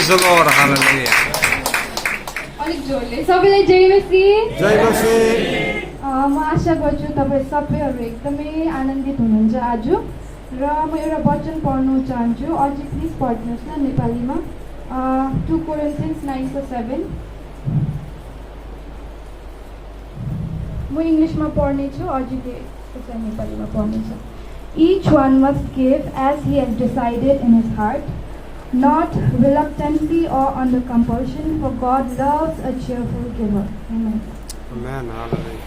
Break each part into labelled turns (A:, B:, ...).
A: Praise the Lord. Hallelujah.
B: अलिक जोडले सबैलाई जय मसीह।
A: जय मसीह।
B: म आशा गर्छु तपाईँ सबैहरू एकदमै आनन्दित हुनुहुन्छ आज र म एउटा वचन पढ्नु चाहन्छु। अझै प्लिज पढ्नुहोस् न नेपालीमा 2 Corinthians 9:7। म इङ्ग्लिसमा पढ्नेछु, अझैले त्यसलाई नेपालीमा पढ्नेछ। Each one must give as he has decided in his heart, not reluctantly or under compulsion, for God loves a cheerful giver. Amen.
A: Amen. Hallelujah.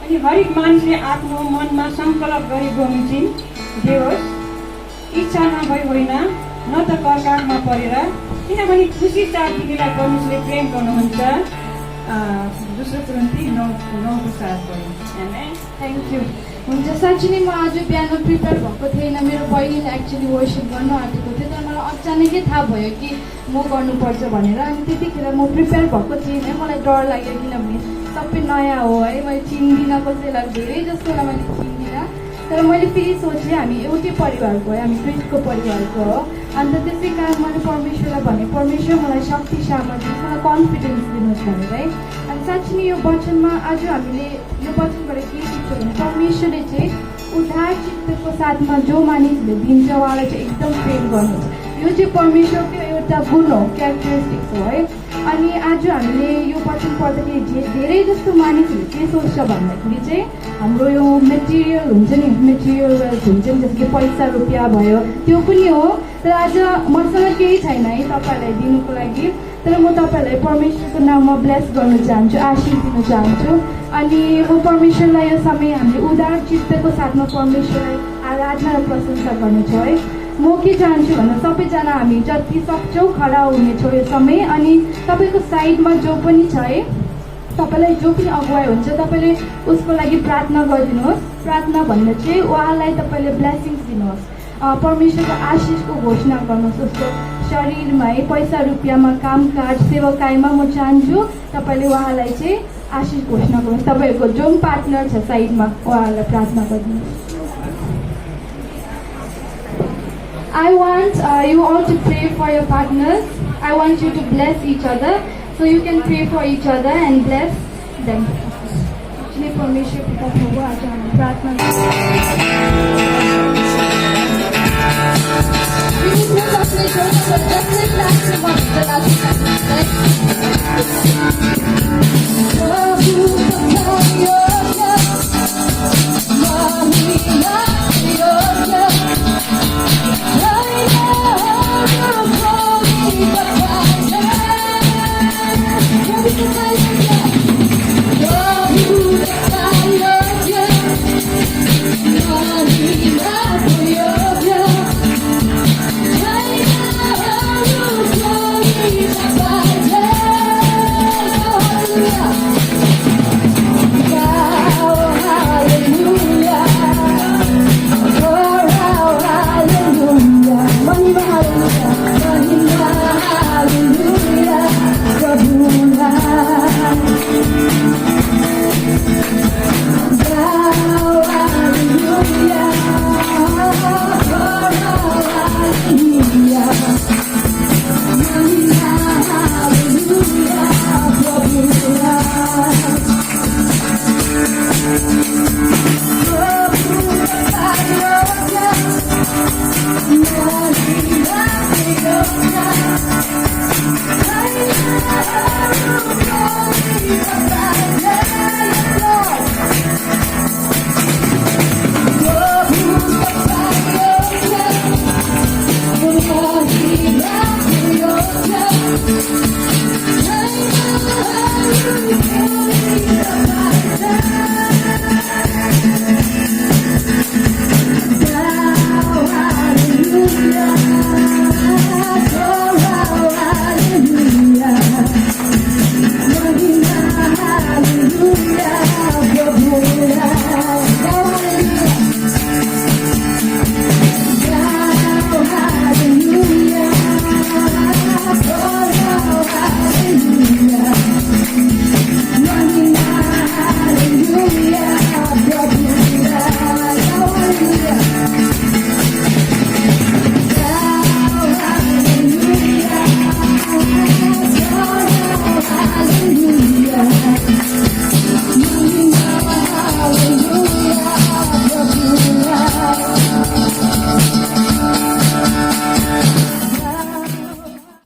C: अनि हरेक मानिसले आफ्नो मनमा सङ्कल्प गरी बमोजिम देओस्, इच्छा नभई होइन, न त कर्कारमा परेर, किनभने खुसी चाड दिनेलाई परमेश्वरले प्रेम गर्नुहुन्छ। दोस्रो कुरिन्थी 9:7।
B: Thank you. हुन्छ, साँच्ची नै म आज बिहान प्रिपेयर भएको थिएन। मेरो बहिनीले एक्चुली वर्सिप गर्नु आँटेको थियो, तर मलाई अचानकै थाहा भयो कि म गर्नुपर्छ भनेर। अनि त्यतिखेर म प्रिपेयर भएको थिएन, मलाई डर लाग्यो किनभने सबै नयाँ हो है, मैले चिन्दिनँ कसैलाई, धेरै जस्तोलाई मैले चिन्दिनँ। तर मैले फेरि सोचेँ हामी एउटै परिवारको हो, हामी क्रिस्टको परिवारको हो। अन्त त्यसै कारण मैले परमेश्वरलाई भने, परमेश्वर मलाई शक्ति सामर्थ्य, मलाई कन्फिडेन्स दिनुहोस् भनेर है। अनि साँच्ची नै यो वचनमा आज हामीले यो वचनबाट के सिक्छौँ भने परमेश्वरले चाहिँ उद्धार चित्तको साथमा जो मानिसले दिन्छ उहाँलाई चाहिँ एकदम प्रेम गर्नुहुन्छ। यो चाहिँ परमेश्वरको एउटा गुण हो, क्यारेक्टरिस्टिक्स हो है। अनि आज हामीले यो वचन पढ्दाखेरि धेरै जस्तो मानिसहरूले के सोच्छ भन्दाखेरि चाहिँ हाम्रो यो मेटेरियल हुन्छ नि, मेटेरियल वेल्थ हुन्छ नि, जस्तो कि पैसा रुपियाँ भयो त्यो पनि हो। तर आज मसँग केही छैन है तपाईँहरूलाई दिनुको लागि, तर म तपाईँहरूलाई परमेश्वरको नाममा ब्लेस गर्न चाहन्छु, आशीष दिन चाहन्छु। अनि म परमेश्वरलाई यो समय हामीले उदार चित्तको साथमा परमेश्वरलाई आराधना र प्रशंसा गर्नेछौँ है। म के चाहन्छु भन्दा सबैजना हामी जति सक्छौँ खडा हुनेछौँ यो समय। अनि तपाईँको साइडमा जो पनि छ है, तपाईँलाई जो पनि अगुवाई हुन्छ तपाईँले उसको लागि प्रार्थना गरिदिनुहोस्। प्रार्थना भन्दा चाहिँ उहाँलाई तपाईँले ब्लेसिङ्स दिनुहोस्, परमेश्वरको आशिषको घोषणा गर्नुहोस् उसको शरीरमा है, पैसा रुपियाँमा, कामकाज, सेवाकाईमा। म चाहन्छु तपाईँले उहाँलाई चाहिँ आशिष घोषणा गर्नुहोस्। तपाईँहरूको जो पनि पार्टनर छ साइडमा उहाँहरूलाई प्रार्थना गरिदिनुहोस्। I want you all to pray for your partners. I want you to bless each other. So you can pray for each other and bless them. Actually, परमेश्वर पिता प्रभु आज हम प्रार्थना Everything I